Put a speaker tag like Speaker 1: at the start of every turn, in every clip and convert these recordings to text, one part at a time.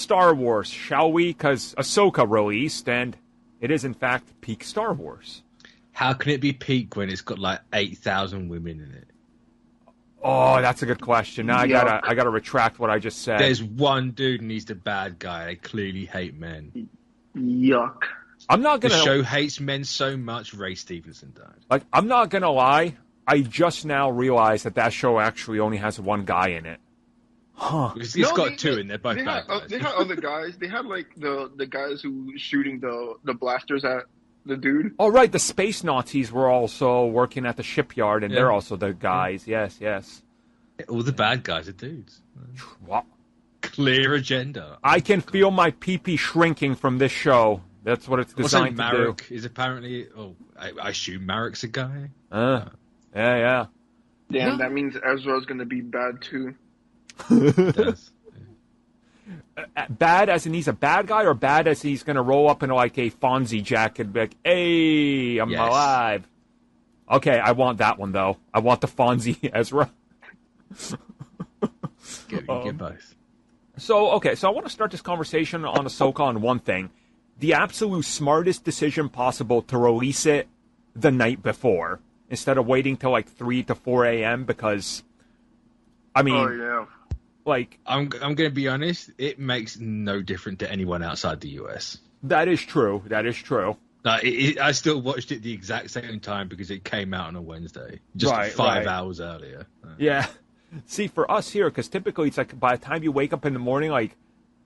Speaker 1: Star Wars, shall we? Because Ahsoka released, and it is, in fact, peak Star Wars.
Speaker 2: How can it be peak when it's got, like, 8,000 women in it?
Speaker 1: Oh, that's a good question. Now I gotta retract what I just said.
Speaker 2: There's one dude and he's the bad guy. They clearly hate men.
Speaker 3: Yuck.
Speaker 1: I'm not gonna.
Speaker 2: The show hates men so much. Ray Stevenson died.
Speaker 1: Like, I'm not gonna lie. I just now realized that show actually only has one guy in it. Huh?
Speaker 2: It's got two, and they're both bad guys.
Speaker 3: They had other guys. They had like the guys who shooting the blasters at the dude.
Speaker 1: Oh right, the space Nazis were also working at the shipyard, and they're also the guys. Yes.
Speaker 2: All the bad guys are dudes.
Speaker 1: What?
Speaker 2: Clear agenda.
Speaker 1: I can feel my pee-pee shrinking from this show. That's what it's designed to do.
Speaker 2: Marek is apparently... Oh, I assume Marek's a guy.
Speaker 1: Yeah.
Speaker 3: Damn, that means Ezra's going to be bad too.
Speaker 2: It does.
Speaker 1: Bad as in he's a bad guy, or bad as he's going to roll up in like a Fonzie jacket and be like, hey, I'm alive. Okay, I want that one, though. I want the Fonzie Ezra.
Speaker 2: Get both.
Speaker 1: So I want to start this conversation on Ahsoka on one thing. The absolute smartest decision possible to release it the night before instead of waiting till like 3 to 4 a.m. because, I mean, like...
Speaker 2: I'm going to be honest, it makes no difference to anyone outside the US.
Speaker 1: That is true.
Speaker 2: I still watched it the exact same time because it came out on a Wednesday, just 5 hours earlier.
Speaker 1: Yeah. See, for us here, because typically it's like by the time you wake up in the morning, like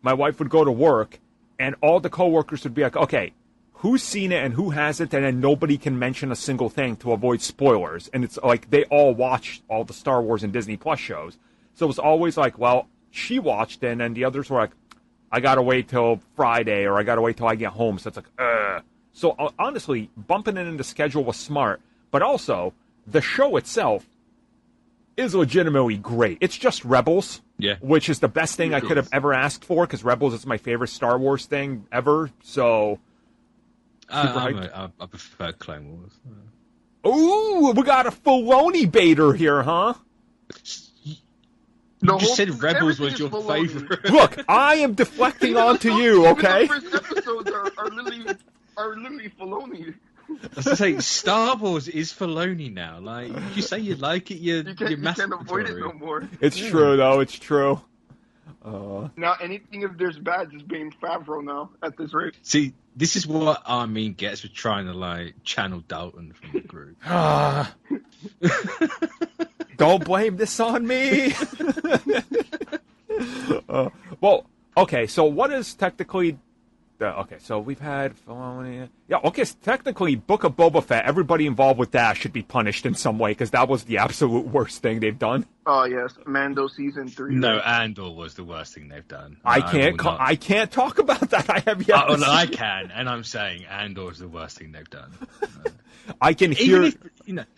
Speaker 1: my wife would go to work and all the coworkers would be like, okay, who's seen it and who hasn't? And then nobody can mention a single thing to avoid spoilers. And it's like they all watched all the Star Wars and Disney Plus shows. So it was always like, well, she watched it, and then the others were like, I got to wait till Friday or I got to wait till I get home. So it's like, ugh. So honestly, bumping it in the schedule was smart. But also, the show itself is legitimately great. It's just Rebels, which is the best thing I could have ever asked for, because Rebels is my favorite Star Wars thing ever. So,
Speaker 2: I prefer Clone Wars.
Speaker 1: Ooh, we got a Filoni baiter here, huh?
Speaker 2: You just said Rebels was your favorite.
Speaker 1: Look, I am deflecting onto you, okay?
Speaker 3: The first episodes are literally Filoni.
Speaker 2: I was to say, Star Wars is Filoni now. Like, you say you like it, you're
Speaker 3: you can't avoid it no more.
Speaker 1: It's true, though. It's true.
Speaker 3: Now, anything if there's bad, just being Favreau now at this rate.
Speaker 2: See, this is what Armin gets for trying to, like, channel Dalton from the group.
Speaker 1: Don't blame this on me. Well, okay, so what is technically... Okay, so we've had... Yeah, okay, so technically, Book of Boba Fett, everybody involved with that should be punished in some way, because that was the absolute worst thing they've done.
Speaker 3: Oh, yes, Mando Season 3.
Speaker 2: No, Andor was the worst thing they've done.
Speaker 1: I can't talk about that. I have yet to see.
Speaker 2: I can, and I'm saying Andor is the worst thing they've done.
Speaker 1: I can hear...
Speaker 2: Even if,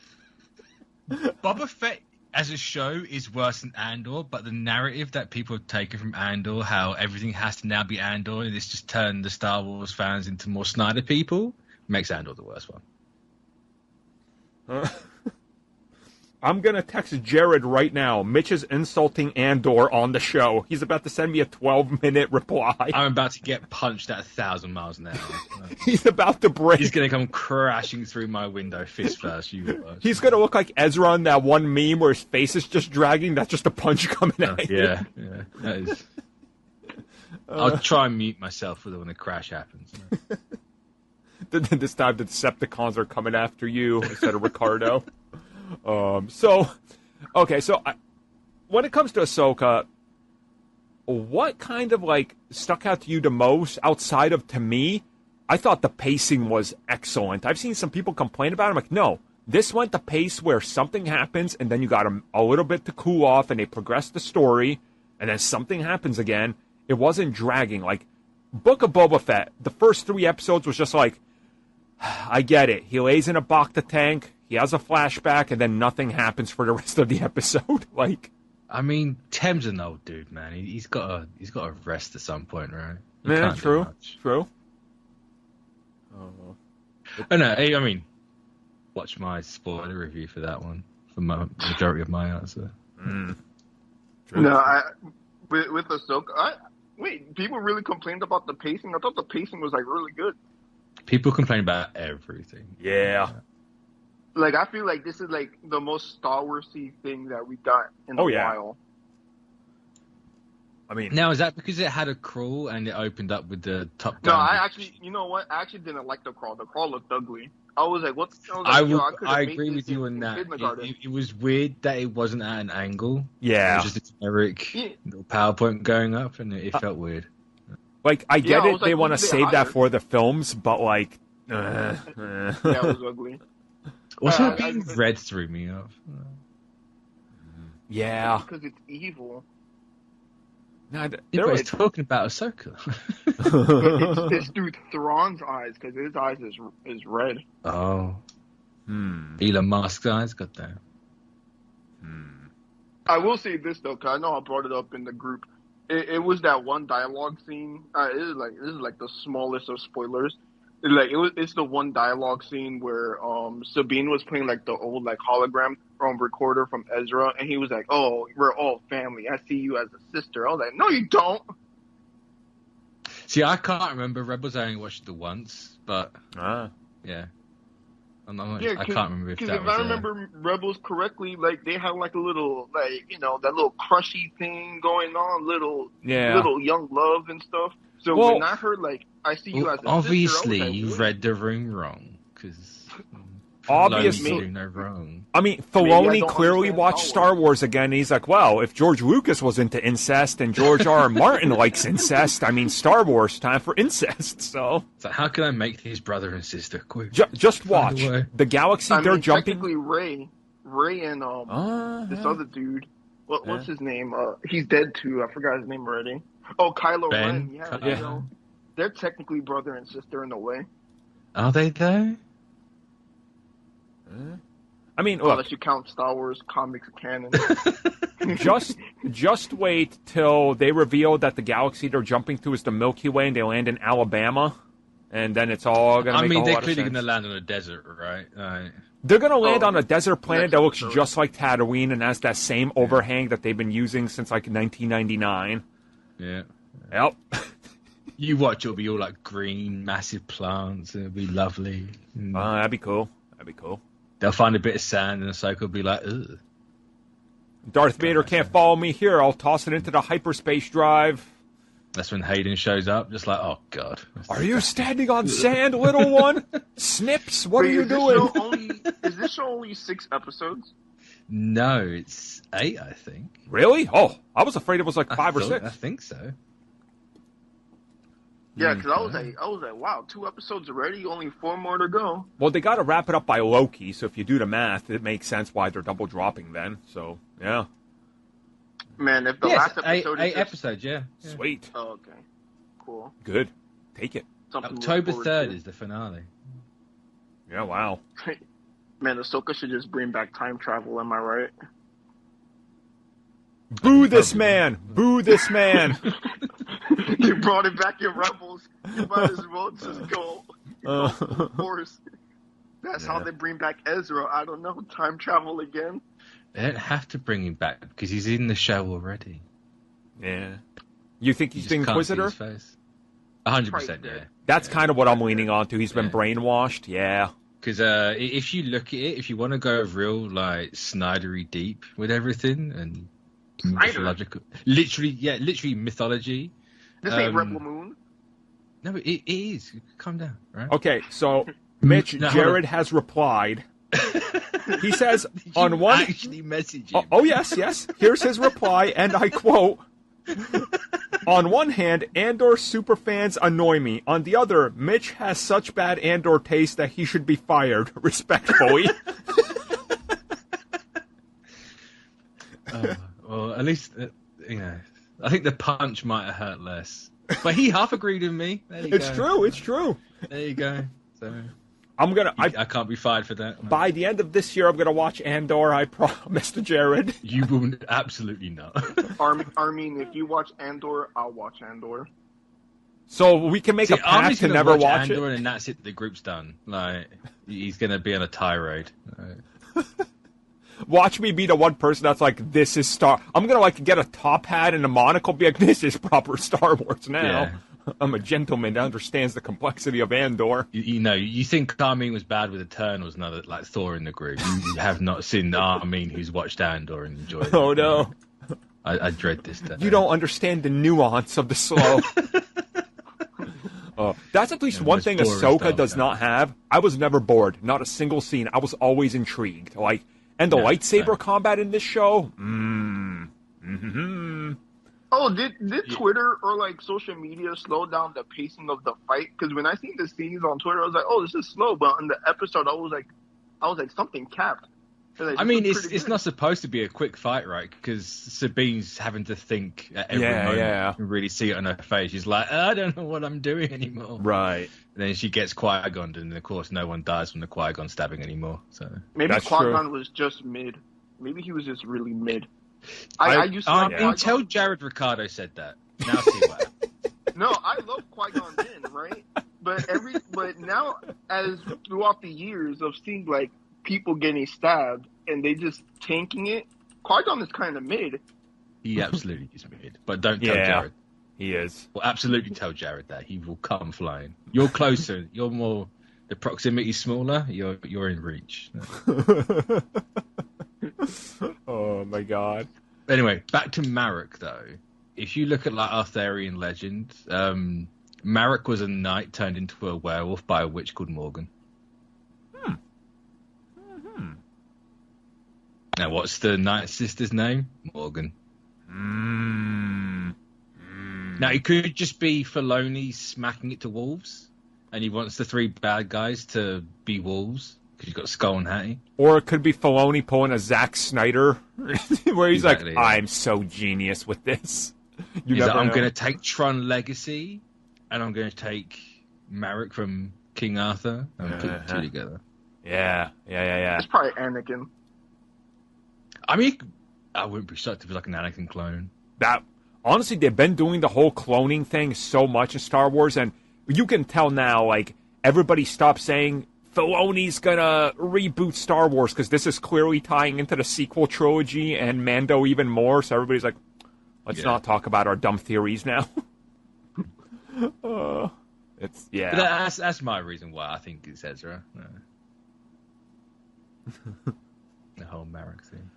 Speaker 2: Boba Fett as a show is worse than Andor, but the narrative that people have taken from Andor, how everything has to now be Andor, and it's just turned the Star Wars fans into more Snyder people, makes Andor the worst one.
Speaker 1: I'm going to text Jared right now. Mitch is insulting Andor on the show. He's about to send me a 12-minute reply.
Speaker 2: I'm about to get punched at 1,000 miles an hour.
Speaker 1: He's about to break.
Speaker 2: He's going to come crashing through my window, fist first.
Speaker 1: He's going to look like Ezra in that one meme where his face is just dragging. That's just a punch coming at you.
Speaker 2: Yeah, that is. I'll try and mute myself when the crash happens.
Speaker 1: This time the Decepticons are coming after you instead of Ricardo. When it comes to Ahsoka, what kind of, like, stuck out to you the most outside of, to me, I thought the pacing was excellent. I've seen some people complain about it. I'm like, no, this went the pace where something happens and then you got a little bit to cool off and they progress the story and then something happens again. It wasn't dragging. Like, Book of Boba Fett, the first 3 episodes was just like, I get it. He lays in a Bacta tank. He has a flashback, and then nothing happens for the rest of the episode. Like,
Speaker 2: I mean, Tem's an old dude, man. He's got to rest at some point, right?
Speaker 1: Yeah, true.
Speaker 2: I know. I mean, watch my spoiler review for that one for my majority of my answer.
Speaker 1: True.
Speaker 3: No, with Ahsoka, Wait, people really complained about the pacing? I thought the pacing was like really good.
Speaker 2: People complain about everything.
Speaker 1: Yeah.
Speaker 3: Like, I feel like this is like the most Star Wars-y thing that we got in a while.
Speaker 1: I mean,
Speaker 2: now is that because it had a crawl and it opened up with the top down?
Speaker 3: No, I actually, you know what? I actually didn't like the crawl. The crawl looked ugly. I was like, what?
Speaker 2: I agree with you on that. It was weird that it wasn't at an angle.
Speaker 1: Yeah.
Speaker 2: It was just a generic little PowerPoint going up, and it felt weird.
Speaker 1: Like, I get it.
Speaker 3: Like,
Speaker 1: they want to save that for the films, but like,
Speaker 3: yeah, it was ugly.
Speaker 2: Also, being red threw me off.
Speaker 1: Yeah.
Speaker 3: Because it's evil.
Speaker 1: No,
Speaker 2: I was talking about Ahsoka.
Speaker 3: It's through Thrawn's eyes, because his eyes is red.
Speaker 2: Oh. Elon Musk's eyes got that.
Speaker 3: I will say this though, because I know I brought it up in the group. It was that one dialogue scene. This is like the smallest of spoilers. It's the one dialogue scene where Sabine was playing like the old like hologram recorder from Ezra, and he was like, "Oh, we're all family. I see you as a sister." I was like, "No, you don't."
Speaker 2: See, I can't remember Rebels. I only watched it once, but yeah. I can't remember if that was...
Speaker 3: Because if I remember Rebels correctly, like, they had, like, a little, like, you know, that little crushy thing going on, little young love and stuff. So when I heard, like, I see you as a
Speaker 2: obviously,
Speaker 3: sister,
Speaker 2: you read the room wrong, because...
Speaker 1: Obviously,
Speaker 2: no wrong.
Speaker 1: I mean, Filoni clearly watched Star Wars again. And he's like, well, if George Lucas was into incest and George R. R. Martin likes incest, I mean, Star Wars, time for incest. So
Speaker 2: how can I make these brother and sister quick?
Speaker 1: Just watch the galaxy. They're jumping.
Speaker 3: Technically, Ray, and this other dude. What's his name? He's dead too. I forgot his name already. Oh, Kylo Ren. Yeah. You know, they're technically brother and sister in a way.
Speaker 2: Are they though?
Speaker 1: I mean,
Speaker 3: look, unless you count Star Wars comics canon.
Speaker 1: just wait till they reveal that the galaxy they're jumping through is the Milky Way, and they land in Alabama, and then it's all gonna.
Speaker 2: I
Speaker 1: mean,
Speaker 2: they're clearly gonna land on a desert, right?
Speaker 1: They're gonna land on a desert planet that looks just like Tatooine and has that same overhang that they've been using since like 1999.
Speaker 2: Yeah.
Speaker 1: Yep.
Speaker 2: You watch, it'll be all like green, massive plants. It'll be lovely.
Speaker 1: That'd be cool.
Speaker 2: They'll find a bit of sand, and Ahsoka will be like, ugh.
Speaker 1: Darth Vader can't follow me here. I'll toss it into the hyperspace drive.
Speaker 2: That's when Hayden shows up, just like, oh, God.
Speaker 1: Are you standing on sand, little one? Snips, what are you doing?
Speaker 3: Is this show only 6 episodes?
Speaker 2: No, it's 8, I think.
Speaker 1: Really? Oh, I was afraid it was like 5 or 6.
Speaker 2: I think so.
Speaker 3: Yeah, because I was like, wow, 2 episodes already, only 4 more to go.
Speaker 1: Well, they got to wrap it up by Loki, so if you do the math, it makes sense why they're double dropping then. So, yeah.
Speaker 3: Man, if the last episode is
Speaker 2: 8 episodes, yeah.
Speaker 1: Sweet.
Speaker 3: Oh, okay. Cool.
Speaker 1: Good. Take it.
Speaker 2: October 3rd is the finale.
Speaker 1: Yeah, wow.
Speaker 3: Man, Ahsoka should just bring back time travel, am I right?
Speaker 1: Boo this man! Boo this man!
Speaker 3: You brought it back in Rebels. You might as well just go full force. That's how they bring back Ezra. I don't know. Time travel again.
Speaker 2: They don't have to bring him back because he's in the show already.
Speaker 1: Yeah. You think he's the Inquisitor?
Speaker 2: 100%, yeah.
Speaker 1: That's kind of what I'm leaning on to. He's been brainwashed, yeah.
Speaker 2: Because if you look at it, if you want to go real, like, Snydery deep with everything and mythological... Literally mythology.
Speaker 3: This ain't Rebel Moon.
Speaker 2: No, it is. Calm down, right?
Speaker 1: Okay, so Mitch, Jared has replied. He says on one...
Speaker 2: actually message him?
Speaker 1: Oh, yes. Here's his reply, and I quote... On one hand, Andor superfans annoy me. On the other, Mitch has such bad Andor taste that he should be fired. Respectfully.
Speaker 2: Well, at least, I think the punch might have hurt less. But he half agreed with me.
Speaker 1: It's true.
Speaker 2: There you go. So I can't be fired for that.
Speaker 1: By the end of this year, I'm going to watch Andor, I promise to Jared.
Speaker 2: You will absolutely not.
Speaker 3: Armin, if you watch Andor, I'll watch Andor.
Speaker 1: So we can make a pact to never watch
Speaker 2: Andor,
Speaker 1: it?
Speaker 2: And that's it, the group's done. Like, he's going to be on a tirade. Right.
Speaker 1: Watch me be the one person that's like, this is Star. I'm gonna like get a top hat and a monocle, be like, this is proper Star Wars now.
Speaker 2: Yeah.
Speaker 1: I'm a gentleman that understands the complexity of Andor.
Speaker 2: You think Armin was bad with Eternals, now that like Thor in the group. You have not seen Armin who's watched Andor and enjoyed it.
Speaker 1: Oh no.
Speaker 2: I dread this day.
Speaker 1: You don't understand the nuance of the slow. That's at least one thing Ahsoka does not have. I was never bored. Not a single scene. I was always intrigued. Like, and the lightsaber combat in this show.
Speaker 3: Oh, did Twitter or like social media slow down the pacing of the fight? Because when I seen the scenes on Twitter, I was like, "Oh, this is slow." But in the episode, I was like, something capped. Like,
Speaker 2: I mean, it's not supposed to be a quick fight, right? Because Sabine's having to think at every moment and really see it on her face. She's like, I don't know what I'm doing anymore.
Speaker 1: Right.
Speaker 2: And then she gets Qui-Gon, and of course, no one dies from the Qui-Gon stabbing anymore. So
Speaker 3: maybe Qui-Gon was just mid. Maybe he was just really mid. I used to
Speaker 2: until Jared Ricardo said that. Now see what happens.
Speaker 3: No, I love Qui-Gon then, right? But now, as throughout the years of seeing like people getting stabbed and they just tanking it, Qui-Gon is kind of mid.
Speaker 2: He absolutely is mid, but don't tell Jared.
Speaker 1: He is.
Speaker 2: Well, absolutely tell Jared that. He will come flying. You're closer. You're more. The proximity's smaller. You're in reach.
Speaker 1: Oh my god.
Speaker 2: Anyway, back to Marek though. If you look at like Arthurian legend, Marek was a knight turned into a werewolf by a witch called Morgan. Now, what's the knight's sister's name? Morgan. Now, it could just be Filoni smacking it to wolves, and he wants the three bad guys to be wolves, because you've got Skull and Hattie.
Speaker 1: Or it could be Filoni pulling a Zack Snyder, where he's exactly, like, I'm so genius with this.
Speaker 2: I'm going to take Tron Legacy, and I'm going to take Marek from King Arthur, and put the two together.
Speaker 1: Yeah.
Speaker 3: It's probably Anakin.
Speaker 2: I mean, I wouldn't be shocked if it was like an Anakin clone.
Speaker 1: Honestly, they've been doing the whole cloning thing so much in Star Wars, and you can tell now, like, everybody stopped saying Filoni's gonna reboot Star Wars, because this is clearly tying into the sequel trilogy and Mando even more, so everybody's like, let's not talk about our dumb theories now. But
Speaker 2: that's my reason why I think it's Ezra. The whole Marek thing.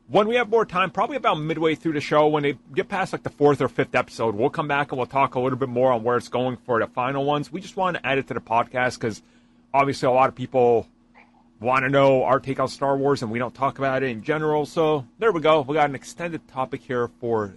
Speaker 1: When we have more time, probably about midway through the show, when they get past like the 4th or 5th episode, we'll come back and we'll talk a little bit more on where it's going for the final ones. We just wanted to add it to the podcast because obviously a lot of people want to know our take on Star Wars and we don't talk about it in general. So there we go. We got an extended topic here for